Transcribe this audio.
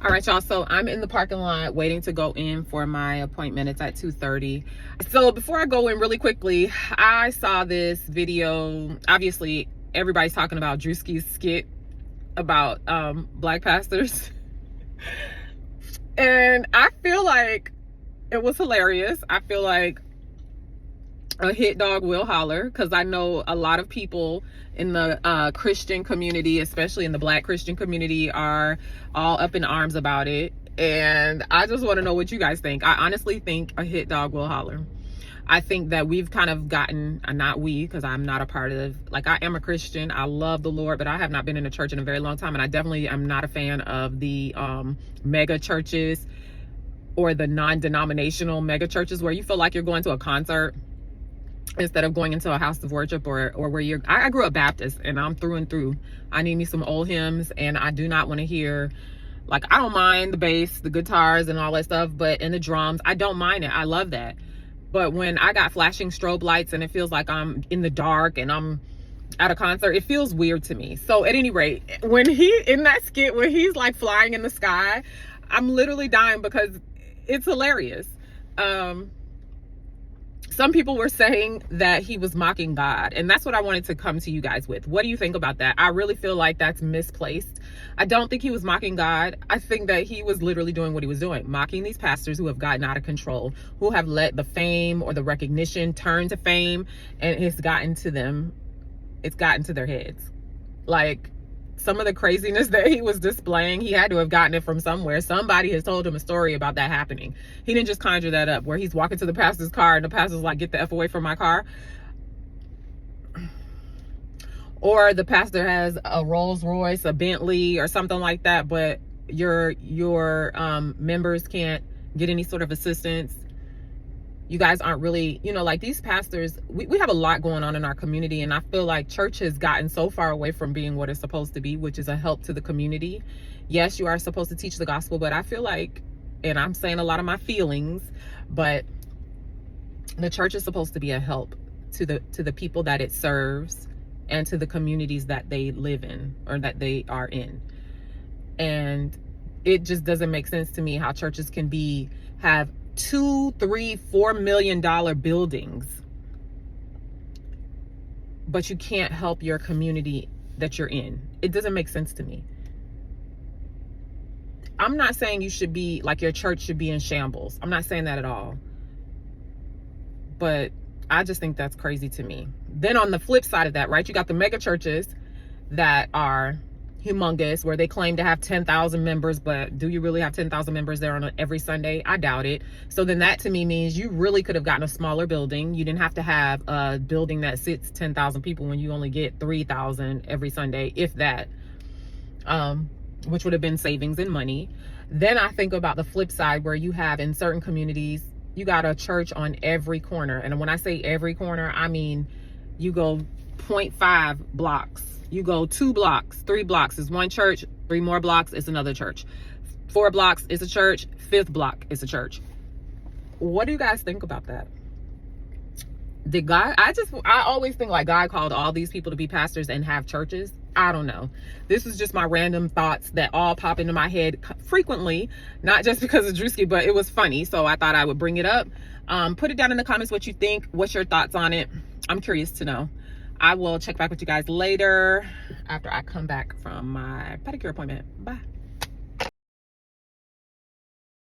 All right, y'all. So I'm in the parking lot waiting to go in for my appointment. It's at 2:30. So before I go in really quickly, I saw this video. Obviously, everybody's talking about Druski's skit about black pastors. And I feel like it was hilarious. I feel like a hit dog will holler, because I know a lot of people in the Christian community, especially in the black Christian community, are all up in arms about it. And I just want to know what you guys think. I honestly think a hit dog will holler. I think that we've kind of gotten, not we, because I'm not a part of, like, I am a Christian. I love the Lord, but I have not been in a church in a very long time. And I definitely am not a fan of the mega churches or the non-denominational mega churches where you feel like you're going to a concert instead of going into a house of worship, or where you're. I grew up Baptist, and I'm through and through. I need me some old hymns, and I do not want to hear, like, I don't mind the bass, the guitars and all that stuff, but and the drums, I don't mind it. I love that. But when I got flashing strobe lights and it feels like I'm in the dark and I'm at a concert, it feels weird to me. So at any rate, when he in that skit where he's like flying in the sky, I'm literally dying because it's hilarious. Some people were saying that he was mocking God, and that's what I wanted to come to you guys with. What do you think about that? I really feel like that's misplaced. I don't think he was mocking God. I think that he was literally doing what he was doing, mocking these pastors who have gotten out of control, who have let the fame or the recognition turn to fame, and it's gotten to them. It's gotten to their heads. Like, some of the craziness that he was displaying, he had to have gotten it from somewhere. Somebody has told him a story about that happening. He didn't just conjure that up, where he's walking to the pastor's car and the pastor's like, "Get the F away from my car." Or the pastor has a Rolls Royce, a Bentley, or something like that, but your members can't get any sort of assistance. You guys aren't really, like, these pastors, we have a lot going on in our community, and I feel like church has gotten so far away from being what it's supposed to be, which is a help to the community. Yes, you are supposed to teach the gospel, but I feel like, and I'm saying a lot of my feelings, but the church is supposed to be a help to the people that it serves and to the communities that they live in or that they are in. And it just doesn't make sense to me how churches can have $2, $3, $4 million buildings, but you can't help your community that you're in. It doesn't make sense to me. I'm not saying you should be like, your church should be in shambles. I'm not saying that at all. But I just think that's crazy to me. Then on the flip side of that, right, you got the mega churches that are humongous, where they claim to have 10,000 members, but do you really have 10,000 members there on every Sunday? I doubt it. So then that to me means you really could have gotten a smaller building. You didn't have to have a building that sits 10,000 people when you only get 3,000 every Sunday, if that, which would have been savings in money. Then I think about the flip side, where you have in certain communities, you got a church on every corner. And when I say every corner, I mean, you go 0.5 blocks. You go 2 blocks, 3 blocks is one church, 3 more blocks is another church. 4 blocks is a church, 5th block is a church. What do you guys think about that? Did God, I always think like God called all these people to be pastors and have churches. I don't know. This is just my random thoughts that all pop into my head frequently, not just because of Druski, but it was funny. So I thought I would bring it up. Put it down in the comments what you think. What's your thoughts on it? I'm curious to know. I will check back with you guys later after I come back from my pedicure appointment. Bye.